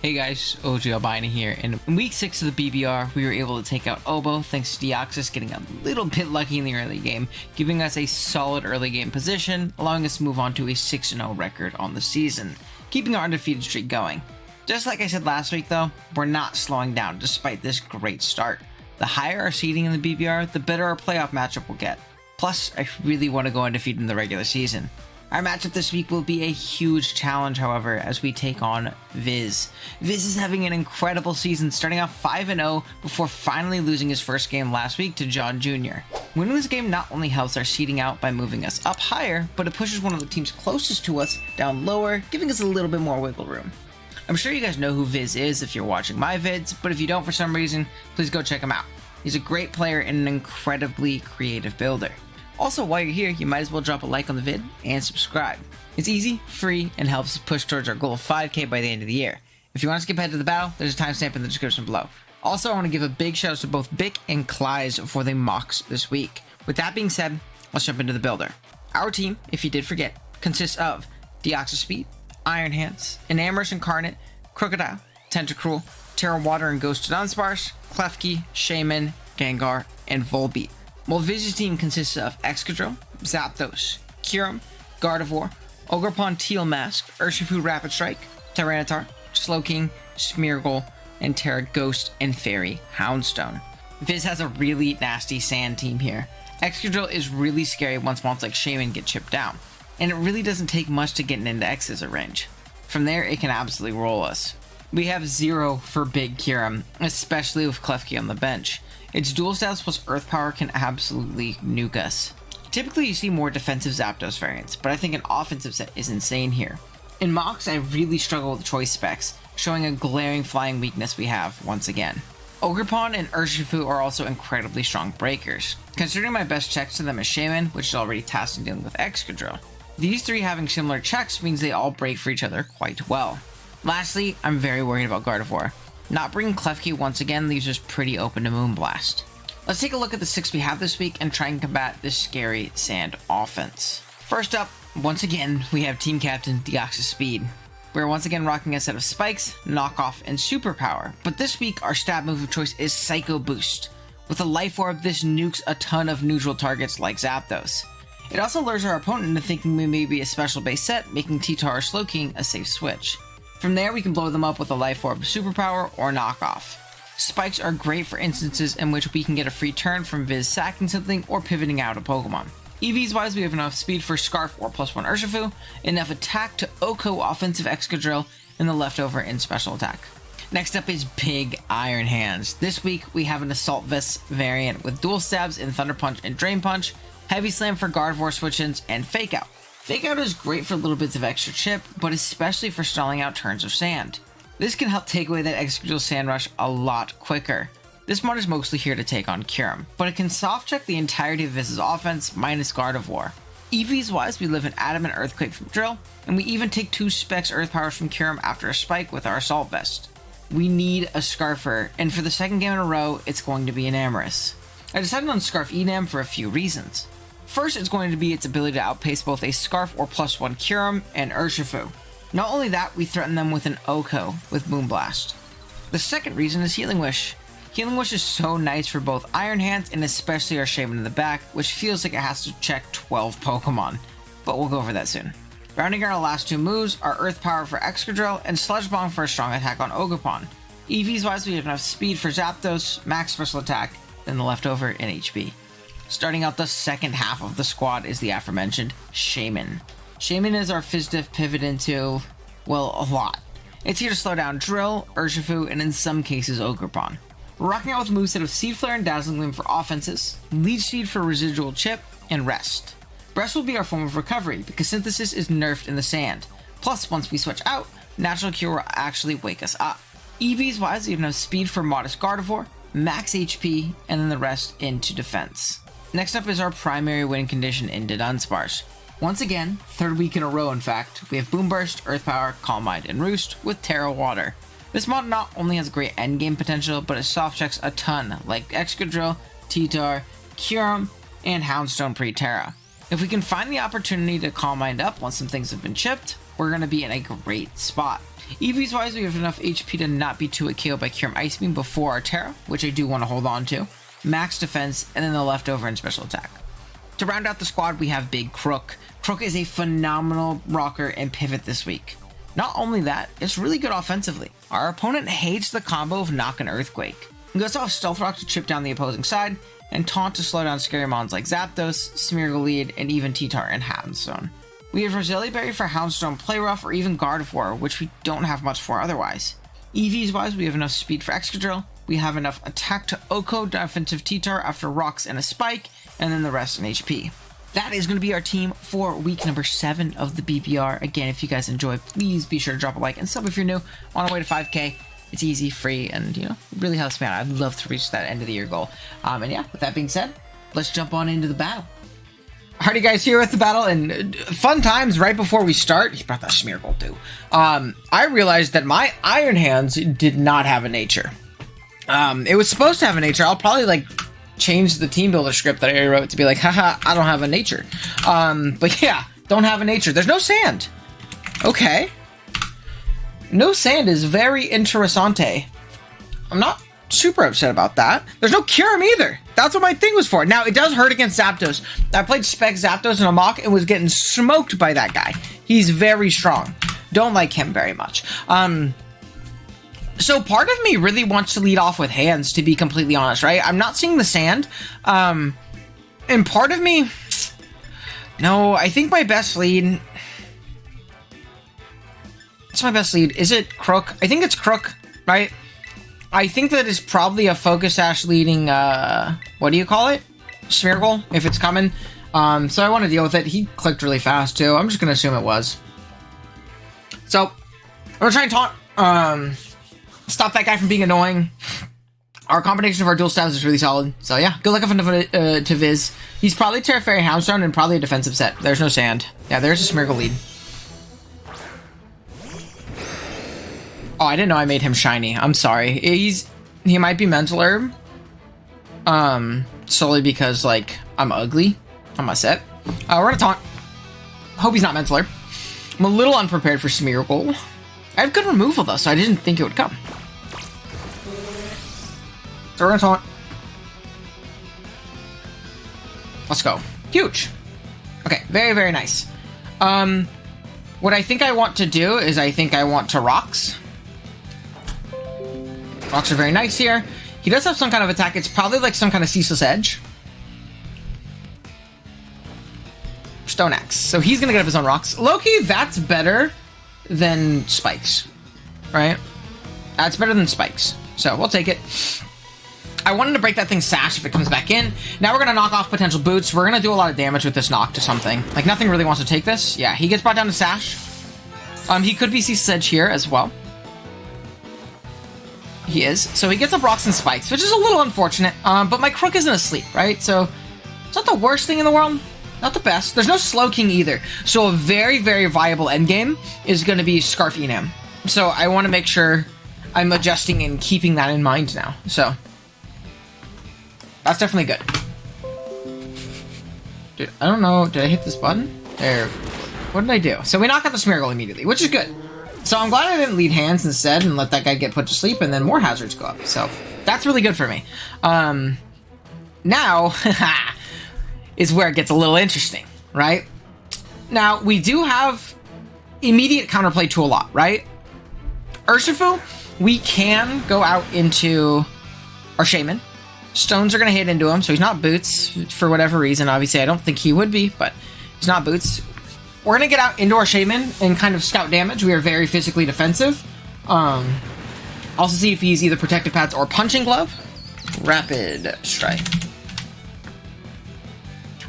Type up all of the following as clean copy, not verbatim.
Hey guys, OGalbina here, and in week 6 of the BBR, we were able to take out Obo thanks to Deoxys getting a little bit lucky in the early game, giving us a solid early game position, allowing us to move on to a 6-0 record on the season, keeping our undefeated streak going. Just like I said last week though, we're not slowing down despite this great start. The higher our seeding in the BBR, the better our playoff matchup will get. Plus, I really want to go undefeated in the regular season. Our matchup this week will be a huge challenge, however, as we take on Viz. Viz is having an incredible season, starting off 5-0 before finally losing his first game last week to John Jr. Winning this game not only helps our seeding out by moving us up higher, but it pushes one of the teams closest to us down lower, giving us a little bit more wiggle room. I'm sure you guys know who Viz is if you're watching my vids, but if you don't for some reason, please go check him out. He's a great player and an incredibly creative builder. Also, while you're here, you might as well drop a like on the vid and subscribe. It's easy, free, and helps us push towards our goal of 5k by the end of the year. If you want to skip ahead to the battle, there's a timestamp in the description below. Also, I want to give a big shout out to both Bick and Klyze for the mocks this week. With that being said, let's jump into the builder. Our team, if you did forget, consists of Deoxys Speed, Iron Hands, Enamorus Incarnate, Crocodile, Tentacruel, Terra Water and Ghost Dunsparce, Klefki, Shaman, Gengar, and Volbeat. While Viz's team consists of Excadrill, Zapdos, Kyurem, Gardevoir, Ogerpon Teal Mask, Urshifu Rapid Strike, Tyranitar, Slowking, Smeargle, and Terra Ghost and Fairy Houndstone. Viz has a really nasty sand team here. Excadrill is really scary once mons like Shaman get chipped down, and it really doesn't take much to get into X's range. From there, it can absolutely roll us. We have 0 for Big Kyurem, especially with Klefki on the bench. Its dual stats plus Earth Power can absolutely nuke us. Typically you see more defensive Zapdos variants, but I think an offensive set is insane here. In mocks, I really struggle with choice specs, showing a glaring flying weakness we have once again. Ogerpon and Urshifu are also incredibly strong breakers, considering my best checks to them as Shaman, which is already tasked in dealing with Excadrill. These three having similar checks means they all break for each other quite well. Lastly, I'm very worried about Gardevoir. Not bringing Klefki once again leaves us pretty open to Moonblast. Let's take a look at the 6 we have this week and try and combat this scary sand offense. First up, once again, we have Team Captain Deoxys Speed. We're once again rocking a set of Spikes, Knockoff, and Superpower, but this week our stab move of choice is Psycho Boost. With a Life Orb, this nukes a ton of neutral targets like Zapdos. It also lures our opponent into thinking we may be a special base set, making T-Tar or Slowking a safe switch. From there, we can blow them up with a Life Orb, Superpower, or Knockoff. Spikes are great for instances in which we can get a free turn from Viz sacking something or pivoting out a Pokemon. EVs wise, we have enough speed for Scarf or +1 Urshifu, enough attack to OHKO offensive Excadrill, and the leftover in special attack. Next up is Big Iron Hands. This week, we have an Assault Vest variant with dual stabs in Thunder Punch and Drain Punch, Heavy Slam for Gardevoir switch-ins, and Fake Out. Fake Out is great for little bits of extra chip, but especially for stalling out turns of sand. This can help take away that Excadrill Sand Rush a lot quicker. This mod is mostly here to take on Kyurem, but it can soft check the entirety of Viz's offense minus Gardevoir. EVs wise, we live an Adamant Earthquake from Drill, and we even take 2 Specs Earth Powers from Kyurem after a Spike with our Assault Vest. We need a Scarfer, and for the second game in a row, it's going to be Enamorus. I decided on Scarf Enam for a few reasons. First, it's going to be its ability to outpace both a Scarf or +1 Kyurem and Urshifu. Not only that, we threaten them with an OHKO with Moonblast. The second reason is Healing Wish. Healing Wish is so nice for both Iron Hands and especially our Shaman in the back, which feels like it has to check 12 Pokemon, but we'll go over that soon. Rounding out our last 2 moves are Earth Power for Excadrill and Sludge Bomb for a strong attack on Ogerpon. EVs wise, we have enough speed for Zapdos, max special attack, then the leftover in HP. Starting out the second half of the squad is the aforementioned Shaman. Shaman is our Fizdif pivot into, well, a lot. It's here to slow down Drill, Urshifu, and in some cases Ogerpon. We're rocking out with a moveset of Seed Flare and Dazzling Gleam for offenses, Leech Seed for residual chip, and Rest. Rest will be our form of recovery because Synthesis is nerfed in the sand. Plus, once we switch out, Natural Cure will actually wake us up. EVs wise, we have enough speed for modest Gardevoir, max HP, and then the rest into defense. Next up is our primary win condition in Dunsparce. Once again, 3rd week in a row in fact, we have Boom Burst, Earth Power, Calm Mind, and Roost with Terra Water. This mod not only has great endgame potential, but it soft checks a ton, like Excadrill, T-Tar, Kyurem, and Houndstone pre-Terra. If we can find the opportunity to Calm Mind up once some things have been chipped, we're going to be in a great spot. EVs wise, we have enough HP to not be too KO'd by Kyurem Ice Beam before our Terra, which I do want to hold on to. Max defense, and then the leftover and special attack. To round out the squad, we have Big Crook. Crook is a phenomenal rocker and pivot this week. Not only that, it's really good offensively. Our opponent hates the combo of Knock and Earthquake. He goes off Stealth Rock to chip down the opposing side, and Taunt to slow down scary mons like Zapdos, Smeargle Lead, and even T-Tar and Houndstone. We have Roselia Berry for Houndstone, Play Rough, or even Gardevoir, which we don't have much for otherwise. EVs wise, we have enough speed for Excadrill, we have enough attack to Oko, defensive T-Tar after Rocks and a Spike, and then the rest in HP. That is going to be our team for week number 7 of the BBR. Again, if you guys enjoy, please be sure to drop a like and sub if you're new. On our way to 5K. It's easy, free, and, you know, it really helps me out. I'd love to reach that end of the year goal. And yeah, with that being said, let's jump on into the battle. Alrighty, guys, here with the battle, and fun times right before we start. He brought that Smeargle, too. I realized that my Iron Hands did not have a nature. It was supposed to have a nature. I'll probably, like, change the Teambuilder script that I wrote to be like, haha, I don't have a nature. But yeah, don't have a nature. There's no sand. Okay. No sand is very interessante. I'm not super upset about that. There's no Kyurem either. That's what my thing was for. Now, it does hurt against Zapdos. I played Spec Zapdos in a mock and was getting smoked by that guy. He's very strong. Don't like him very much. So part of me really wants to lead off with hands, to be completely honest, right? I'm not seeing the sand. And part of me... No, I think my best lead... What's my best lead? Is it Crook? I think it's Crook, right? I think that is probably a Focus Sash leading, what do you call it? Smeargle, if it's coming. So I want to deal with it. He clicked really fast, too. I'm just going to assume it was. So, I'm going to try and taunt, stop that guy from being annoying. Our combination of our dual stabs is really solid. So yeah, good luck to Viz. He's probably Terra Fairy Houndstone and probably a defensive set. There's no sand. Yeah, there's a Smeargle lead. Oh, I didn't know I made him shiny. I'm sorry. He might be Mental Herb. Solely because, like, I'm ugly on my set. We're gonna taunt. Hope he's not Mental Herb. I'm a little unprepared for Smeargle. I have good removal, though, so I didn't think it would come. So we're gonna taunt. Let's go. Huge. Okay, very, very nice. What I think I want to do is I think I want to Rocks. Rocks are very nice here. He does have some kind of attack. It's probably like some kind of Ceaseless Edge. Stone Axe. So he's gonna get up his own Rocks. Loki, that's better than Spikes, right? That's better than Spikes. So we'll take it. I wanted to break that thing Sash if it comes back in. Now we're gonna knock off potential boots. We're gonna do a lot of damage with this knock to something. Like, nothing really wants to take this. Yeah, he gets brought down to Sash. He could be Ceaseless Edge here as well. He is. So he gets up Rocks and Spikes, which is a little unfortunate. But my Crook isn't asleep, right? So it's not the worst thing in the world. Not the best. There's no Slowking either. So a very, very viable endgame is going to be Scarf Enam. So I want to make sure I'm adjusting and keeping that in mind now. So that's definitely good. Dude, I don't know. Did I hit this button? There. What did I do? So we knock out the Smeargle immediately, which is good. So I'm glad I didn't lead hands instead and let that guy get put to sleep and then more hazards go up. So that's really good for me. Now is where it gets a little interesting, right? Now, we do have immediate counterplay to a lot, right? Urshifu, we can go out into our Shaman. Stones are going to hit into him, so he's not Boots for whatever reason. Obviously, I don't think he would be, but he's not Boots. We're going to get out into our Shaman and kind of scout damage. We are very physically defensive. Also see if he's either Protective Pads or Punching Glove. Rapid Strike.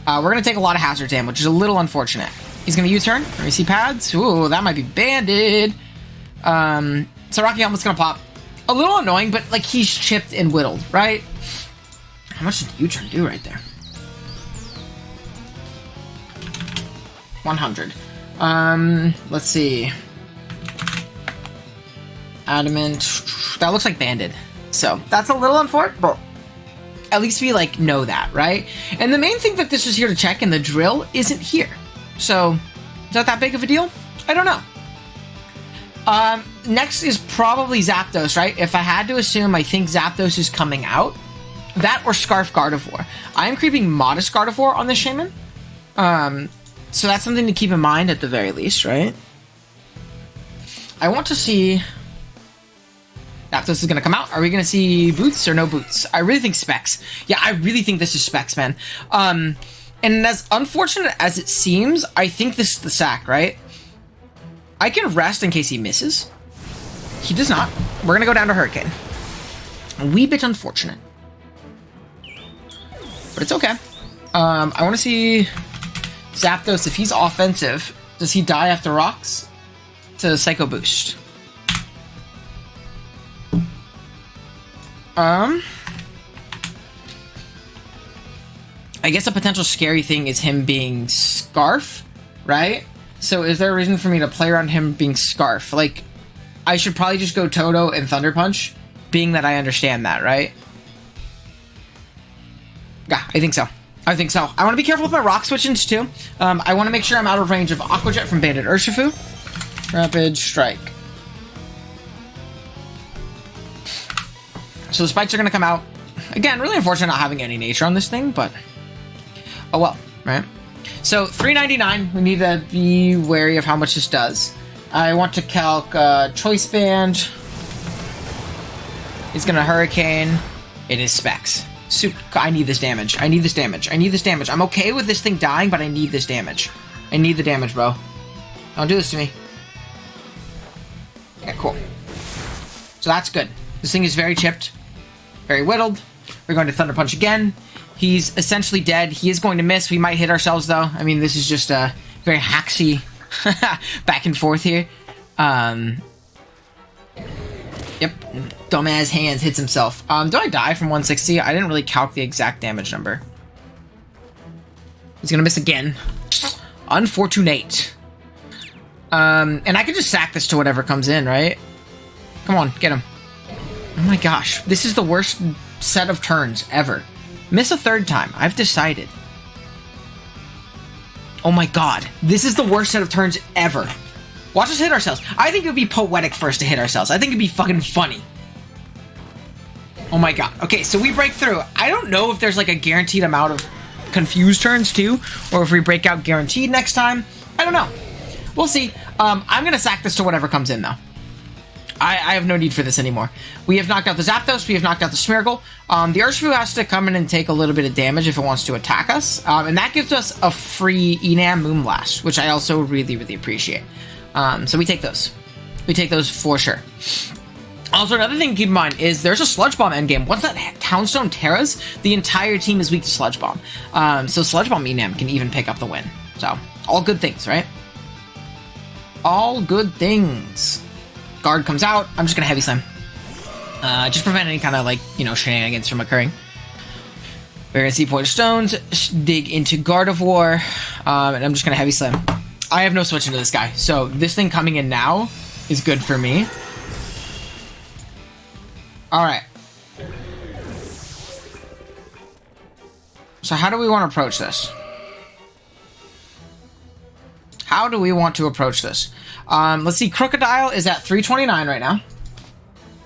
We're going to take a lot of hazard damage, which is a little unfortunate. He's going to U-turn. Let me see pads. Ooh, that might be banded. So Rocky Helmet's going to pop. A little annoying, but like he's chipped and whittled, right? How much did U-turn do right there? 100. Let's see. Adamant. That looks like banded. So that's a little unfortunate, but at least we like know that, right? And the main thing that this is here to check in the drill isn't here. So is that big of a deal? I don't know. Next is probably Zapdos, right? If I had to assume, I think Zapdos is coming out. That or Scarf Gardevoir. I am creeping Modest Gardevoir on this Shaman. So that's something to keep in mind at the very least, right? I want to see... Zapdos is going to come out. Are we going to see Boots or no Boots? I really think Specs. Yeah, I really think this is Specs, man. And as unfortunate as it seems, I think this is the sack, right? I can rest in case he misses. He does not. We're going to go down to Hurricane. A wee bit unfortunate. But it's okay. I want to see Zapdos. If he's offensive, does he die after rocks? To Psycho Boost. I guess a potential scary thing is him being Scarf, right? So is there a reason for me to play around him being Scarf? Like, I should probably just go Toto and Thunder Punch, being that I understand that, right? Yeah, I think so. I think so. I want to be careful with my rock switch-ins, too. I want to make sure I'm out of range of Aqua Jet from Banded Urshifu. Rapid Strike. So the spikes are going to come out. Again, really unfortunate not having any nature on this thing, but... oh well, right? So, 399, we need to be wary of how much this does. I want to calc Choice Band. He's going to Hurricane. It is Specs. I need this damage. I need this damage. I need this damage. I'm okay with this thing dying, but I need this damage. I need the damage, bro. Don't do this to me. Yeah, cool. So that's good. This thing is very chipped. Very whittled. We're going to Thunder Punch again. He's essentially dead. He is going to miss. We might hit ourselves, though. I mean, this is just a very haxy back and forth here. Yep. Dumbass hands hits himself. Do I die from 160? I didn't really calc the exact damage number. He's gonna miss again. Unfortunate. And I could just sack this to whatever comes in, right? Come on, get him. Oh my gosh. This is the worst set of turns ever. Miss a third time. I've decided. Oh my god. This is the worst set of turns ever. Watch us hit ourselves. I think it would be poetic for us to hit ourselves. I think it'd be fucking funny. Oh my god. Okay, so we break through. I don't know if there's like a guaranteed amount of confused turns too, or if we break out guaranteed next time. I don't know. We'll see. I'm gonna sack this to whatever comes in though. I have no need for this anymore. We have knocked out the Zapdos. We have knocked out the Smeargle. The Urshifu has to come in and take a little bit of damage if it wants to attack us. And that gives us a free Enam Moonblast, which I also really, really appreciate. So we take those. We take those for sure. Also, another thing to keep in mind is there's a Sludge Bomb endgame. Once that Townstone Terras, the entire team is weak to Sludge Bomb. So Sludge Bomb Enam can even pick up the win. So, all good things, right? All good things. Guard comes out. I'm just going to Heavy Slam. Just prevent any kind of, like, you know, shenanigans from occurring. We're going to see Poison Stones, dig into Gardevoir, and I'm just going to Heavy Slam. I have no switch into this guy, so this thing coming in now is good for me. Alright. So how do we want to approach this? How do we want to approach this? Let's see, Crocodile is at 329 right now.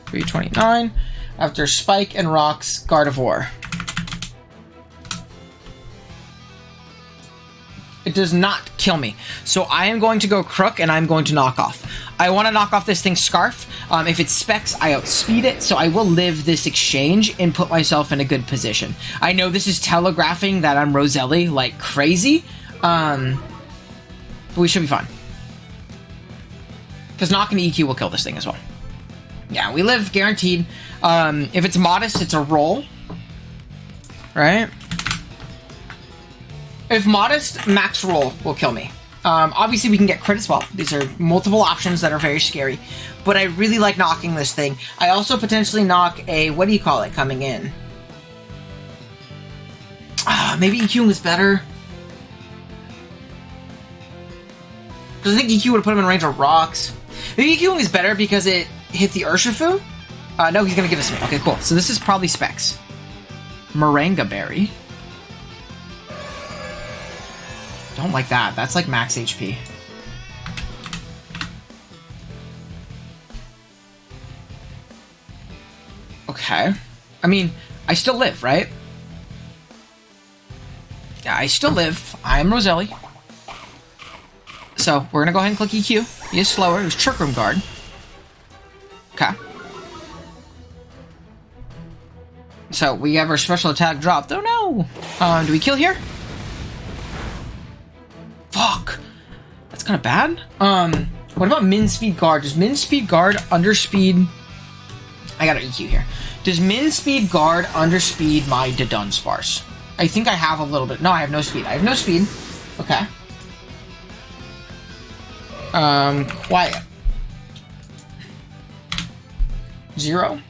329. After Spike and Rocks, Gardevoir. It does not kill me. So I am going to go Crook and I'm going to knock off. I want to knock off this thing's Scarf. If it's Specs, I outspeed it, so I will live this exchange and put myself in a good position. I know this is telegraphing that I'm Roselli like crazy, but we should be fine. Because knocking EQ will kill this thing as well. Yeah, we live guaranteed. If it's Modest, it's a roll. Right? If Modest, max roll will kill me. Obviously, we can get crit as well. These are multiple options that are very scary. But I really like knocking this thing. I also potentially knock a, what do you call it, coming in? Maybe EQ was better. Because I think EQ would have put him in range of rocks. Maybe EQ is better because it hit the Urshifu? No, he's going to give us me. Okay, cool. So this is probably Specs. Moringa Berry. Don't like that. That's like max HP. Okay. I mean, I still live, right? Yeah, I still live. I am Roselli. So, we're gonna go ahead and click EQ. He is slower. It was Trick Room Guard. Okay. So, we have our special attack dropped. Oh no! Do we kill here? Fuck! That's kind of bad. What about Min Speed Guard? Does Min Speed Guard underspeed... I got an EQ here. Does Min Speed Guard underspeed my Dunsparce? I think I have a little bit. No, I have no speed. I have no speed. Okay. Quiet. 0.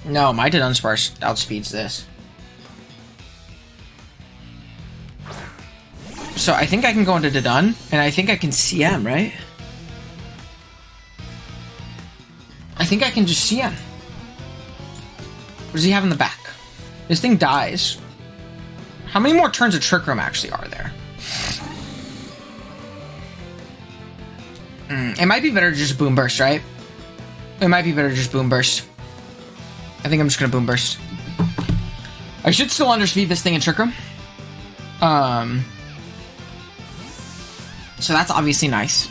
No, my Dunsparce outspeeds this. So I think I can go into Dun, and I think I can CM, right? I think I can just CM. What does he have in the back? This thing dies. How many more turns of Trick Room actually are there? It might be better to just Boom Burst, right? It might be better to just Boom Burst. I think I'm just gonna Boom Burst. I should still underspeed this thing in Trick Room. So that's obviously nice.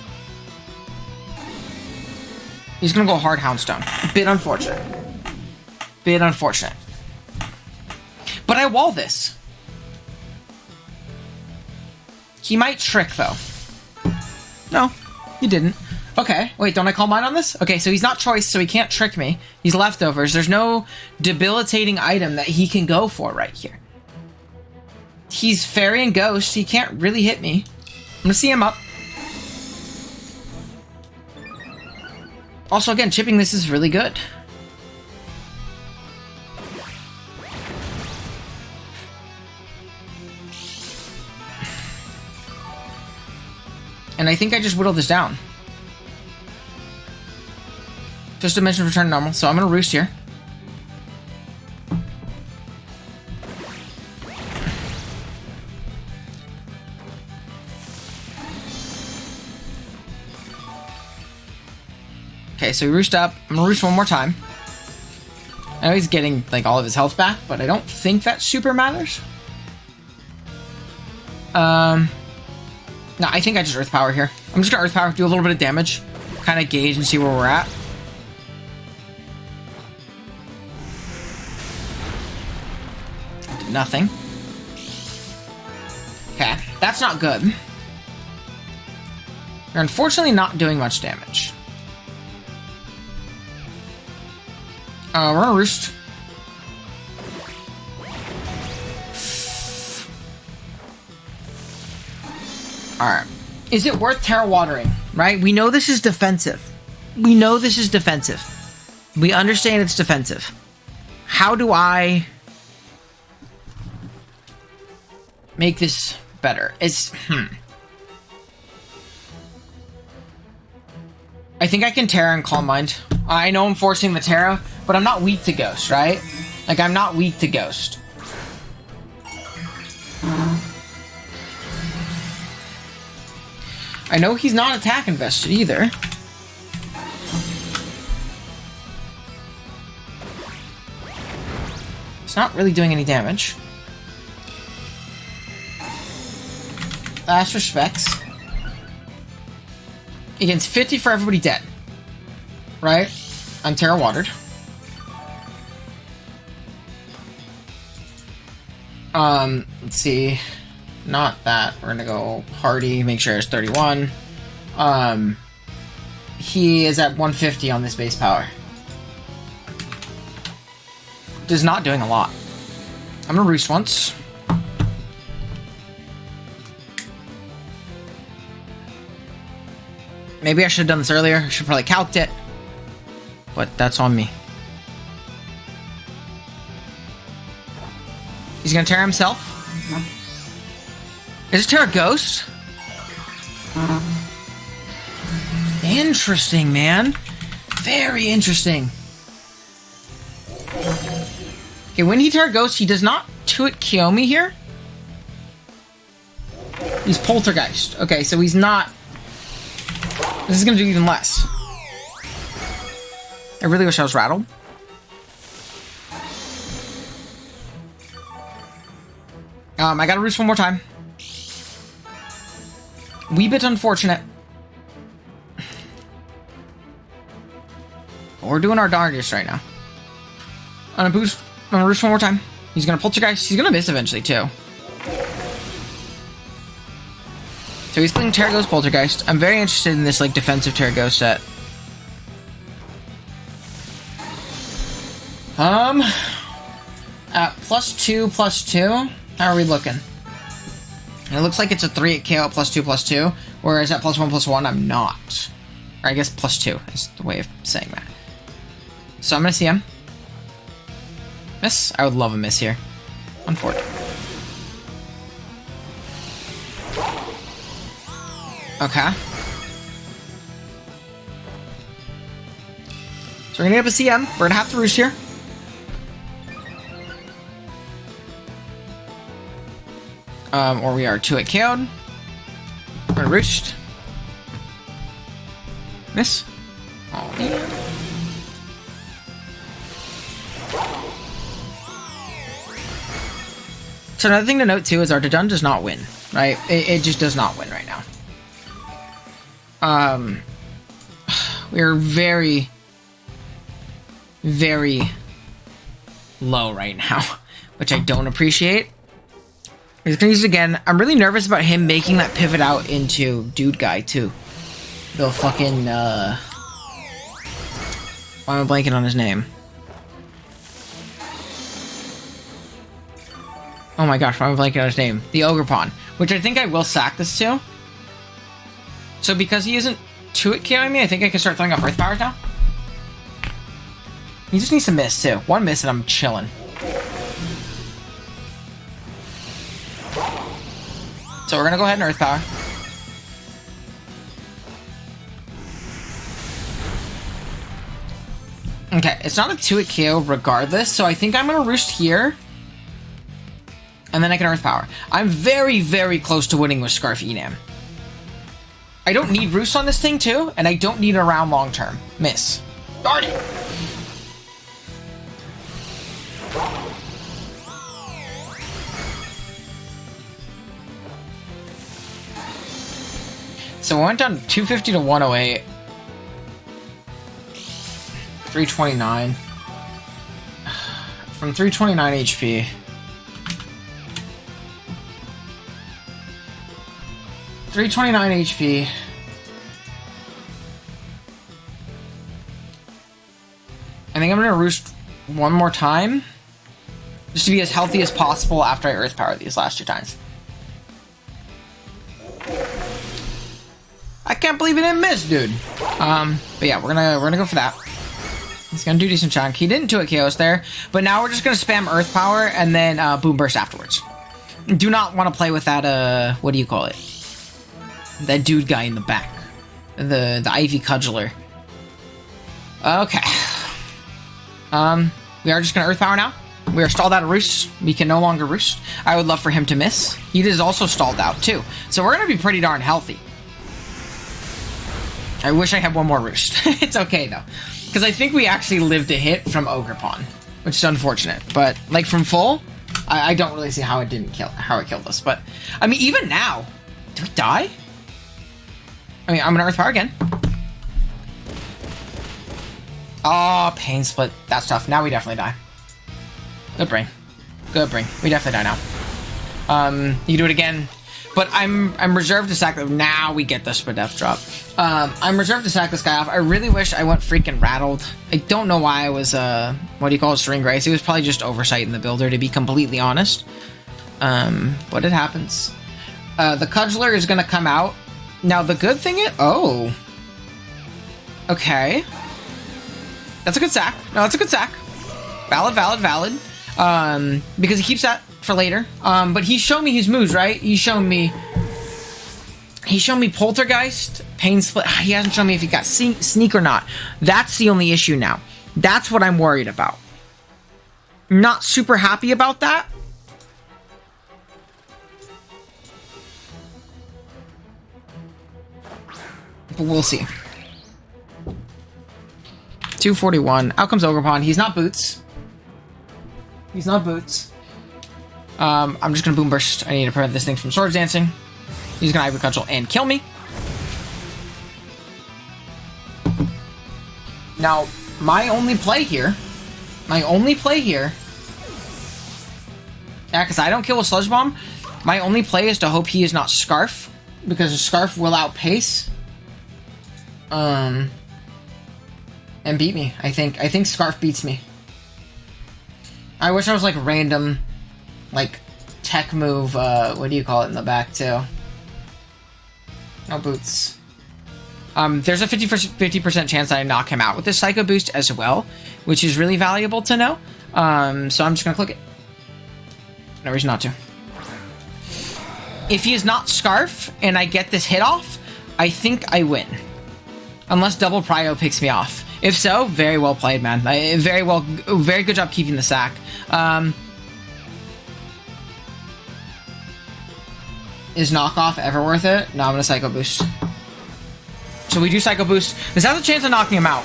He's gonna go hard Houndstone. Bit unfortunate. Bit unfortunate. But I wall this. He might trick, though. No, he didn't. Okay, wait, don't I call mine on this? Okay, so he's not choice, so he can't trick me. He's leftovers. There's no debilitating item that he can go for right here. He's Fairy and Ghost. He can't really hit me. I'm gonna see him up. Also, again, chipping this is really good. And I think I just whittled this down. Just dimension return normal, so I'm gonna roost here. Okay, so we roost up. I'm gonna roost one more time. I know he's getting like all of his health back, but I don't think that super matters. No, I think I just Earth Power here. I'm just gonna Earth Power, do a little bit of damage, kind of gauge and see where we're at. Did nothing. Okay, that's not good. You're unfortunately not doing much damage. We're gonna roost. Alright. Is it worth Terra Watering? Right? We know this is defensive. We know this is defensive. We understand it's defensive. How do I make this better? I think I can Terra and Calm Mind. I know I'm forcing the Terra, but I'm not weak to Ghost, right? Like, I'm not weak to Ghost. I know he's not attack invested either. It's not really doing any damage. Last respects. Against 50 for everybody dead. Right? I'm Terra Watered. Let's see. Not that. We're gonna go Hardy, make sure it's 31. He is at 150 on this base power. Just not doing a lot. I'm gonna roost once. Maybe I should have done this earlier. I should probably calced it. But that's on me. He's gonna Terra himself. Is it Terra Ghost? Interesting, man. Very interesting. Okay, when he Terra Ghost, he does not 2-hit Kiyomi here. He's Poltergeist. Okay, so he's not... This is gonna do even less. I really wish I was rattled. I gotta roost one more time. Wee bit unfortunate. We're doing our darndest right now. I'm gonna roost one more time. He's gonna poltergeist. He's gonna miss eventually too. So he's playing Terraghost Poltergeist. I'm very interested in this like defensive Terraghost set. At +2/+2. How are we looking? And it looks like it's a 3 at KO +2/+2, whereas at +1/+1 I'm not. Or I guess +2 is the way of saying that. So I'm gonna see him. Miss? I would love a miss here. Unfortunate. Okay. So we're gonna get up a CM. We're gonna have to roost here. Or we are 2 at KO'd. We're gonna roost. Miss. Oh man. So another thing to note too is our Dodun does not win, right? It just does not win right now. We're very, very low right now, which I don't appreciate. He's gonna use it again. I'm really nervous about him making that pivot out into Dude Guy too. The fucking why am I blanking on his name? Oh my gosh, why am I blanking on his name? The Ogre Pawn, which I think I will sack this to. So because he isn't 2 at KOing me, I think I can start throwing off Earth Powers now. He just needs to miss too. One miss and I'm chilling. So we're gonna go ahead and Earth Power. Okay, it's not a 2 at KO regardless, so I think I'm gonna roost here. And then I can Earth Power. I'm very, very close to winning with Scarf Enam. I don't need roost on this thing too, and I don't need it around long term. Miss. Darn it! So we went down 250 to 108. 329. From 329 HP. 329 HP. I think I'm gonna roost one more time. Just to be as healthy as possible after I Earth Power these last 2 times. I can't believe he didn't miss, dude. But yeah, we're gonna go for that. He's gonna do decent chunk. He didn't 2 at KOs there, but now we're just gonna spam Earth Power and then Boom Burst afterwards. Do not want to play with that what do you call it? That dude guy in the back. The Ivy Cudgeler. Okay. We are just gonna Earth Power now. We are stalled out of roost. We can no longer roost. I would love for him to miss. He is also stalled out too. So we're gonna be pretty darn healthy. I wish I had one more roost. It's okay though. Because I think we actually lived a hit from Ogre Pawn. Which is unfortunate. But like from full, I don't really see how it didn't kill killed us. But I mean even now, do we die? I mean I'm gonna Earth Power again. Oh, Pain Split. That's tough. Now we definitely die. Good brain. Good brain. We definitely die now. You can do it again. But I'm reserved to sack. Now we get the Spadef drop. I'm reserved to sack this guy off. I really wish I went freaking rattled. I don't know why I was what do you call it, String Grace. It was probably just oversight in the builder, to be completely honest. But it happens. The Cudgeler is gonna come out. Now the good thing is okay. That's a good sack. No, that's a good sack. Valid, valid, valid. Because he keeps that for later. But he's shown me his moves, right? He's shown me Poltergeist, Pain Split. He hasn't shown me if he got Sneak or not. That's the only issue now. That's what I'm worried about. Not super happy about that. But we'll see. 241. Out comes Ogerpon. He's not Boots. He's not Boots. I'm just gonna Boom Burst. I need to prevent this thing from Swords Dancing. He's gonna Ivory Cudgel and kill me. Now, my only play here... Yeah, because I don't kill with Sludge Bomb. My only play is to hope he is not Scarf, because a Scarf will outpace. And beat me. I think Scarf beats me. I wish I was like random, like tech move. What do you call it in the back too? No Boots. There's a 50% chance that I knock him out with this Psycho Boost as well, which is really valuable to know. So I'm just gonna click it. No reason not to. If he is not Scarf and I get this hit off, I think I win. Unless Double Prio picks me off. If so, very well played, man. Very good job keeping the sack. Is knockoff ever worth it? No, I'm gonna Psycho Boost. So we do Psycho Boost. This has a chance of knocking him out.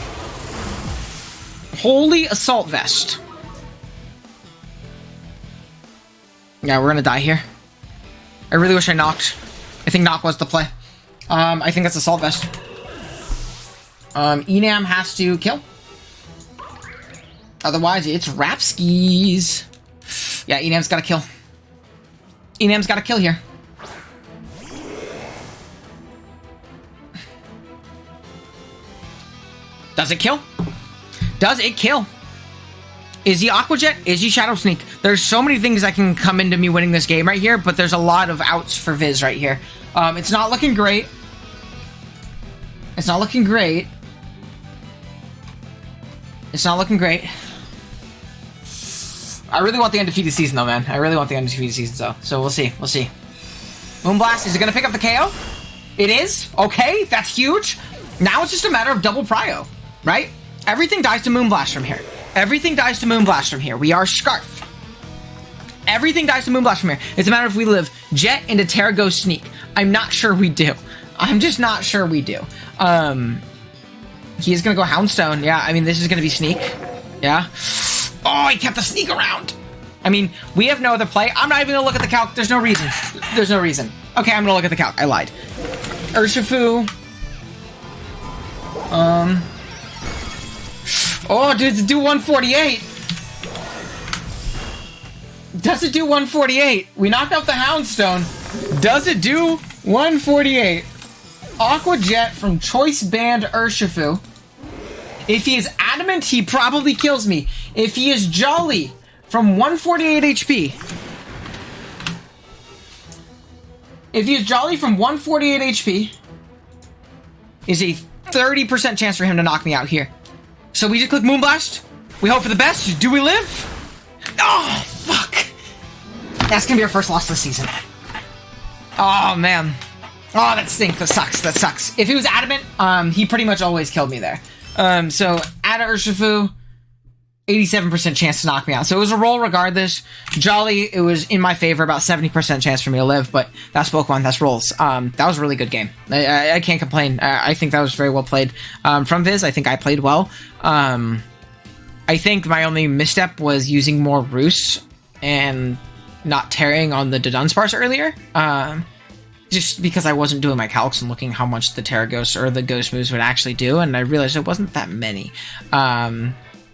Holy Assault Vest. Yeah, we're gonna die here. I really wish I knocked. I think knock was the play. I think that's Assault Vest. Enam has to kill. Otherwise, it's Rapskis. Yeah, Enam's gotta kill. Enam's gotta kill here. Does it kill? Does it kill? Is he Aqua Jet? Is he Shadow Sneak? There's so many things that can come into me winning this game right here, but there's a lot of outs for Viz right here. It's not looking great. It's not looking great. It's not looking great. I really want the undefeated season, though, man. I really want the undefeated season, though. So we'll see. We'll see. Moonblast, is it going to pick up the KO? It is? Okay, that's huge. Now it's just a matter of double prio, right? Everything dies to Moonblast from here. Everything dies to Moonblast from here. We are Scarf. Everything dies to Moonblast from here. It's a matter of if we live Jet into Terra Ghost Sneak. I'm not sure we do. I'm just not sure we do. He is going to go Houndstone. Yeah, I mean, this is going to be Sneak. Yeah. Oh, he kept the Sneak around. I mean, we have no other play. I'm not even going to look at the calc. There's no reason. There's no reason. Okay, I'm going to look at the calc. I lied. Urshifu. Oh, dude, it's do 148. Does it do 148? We knocked out the Houndstone. Does it do 148? Aqua Jet from Choice Band Urshifu. If he is Adamant, he probably kills me. If he is Jolly from 148 HP. If he is Jolly from 148 HP, is a 30% chance for him to knock me out here. So we just click Moonblast. We hope for the best. Do we live? Oh, fuck. That's going to be our first loss of the season. Oh, man. Oh, that stinks. That sucks. That sucks. If he was Adamant, he pretty much always killed me there. So, Ada Urshifu, 87% chance to knock me out. So it was a roll regardless. Jolly, it was in my favor, about 70% chance for me to live, but that's Pokemon, that's rolls. That was a really good game. I can't complain. I think that was very well played. From Viz, I think I played well. I think my only misstep was using more Roost and not tearing on the Dunsparce earlier. Just because I wasn't doing my calcs and looking how much the Terra Ghost or the Ghost moves would actually do, and I realized it wasn't that many.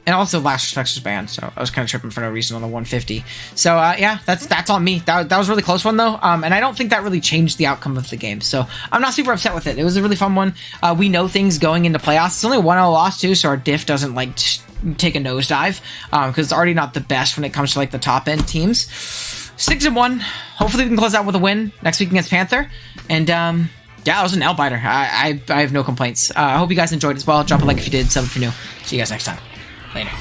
And also Last Respects was banned, so I was kind of tripping for no reason on the 150. So yeah, that's on me. That was a really close one though, and I don't think that really changed the outcome of the game. So I'm not super upset with it. It was a really fun one. We know things going into playoffs. It's only a 1-0 loss too, so our diff doesn't like take a nosedive because it's already not the best when it comes to like the top end teams. 6-1. Hopefully we can close out with a win next week against Panther. And yeah, it was an nail biter. I have no complaints. I hope you guys enjoyed as well. Drop a like if you did, sub if you're new. See you guys next time. Later.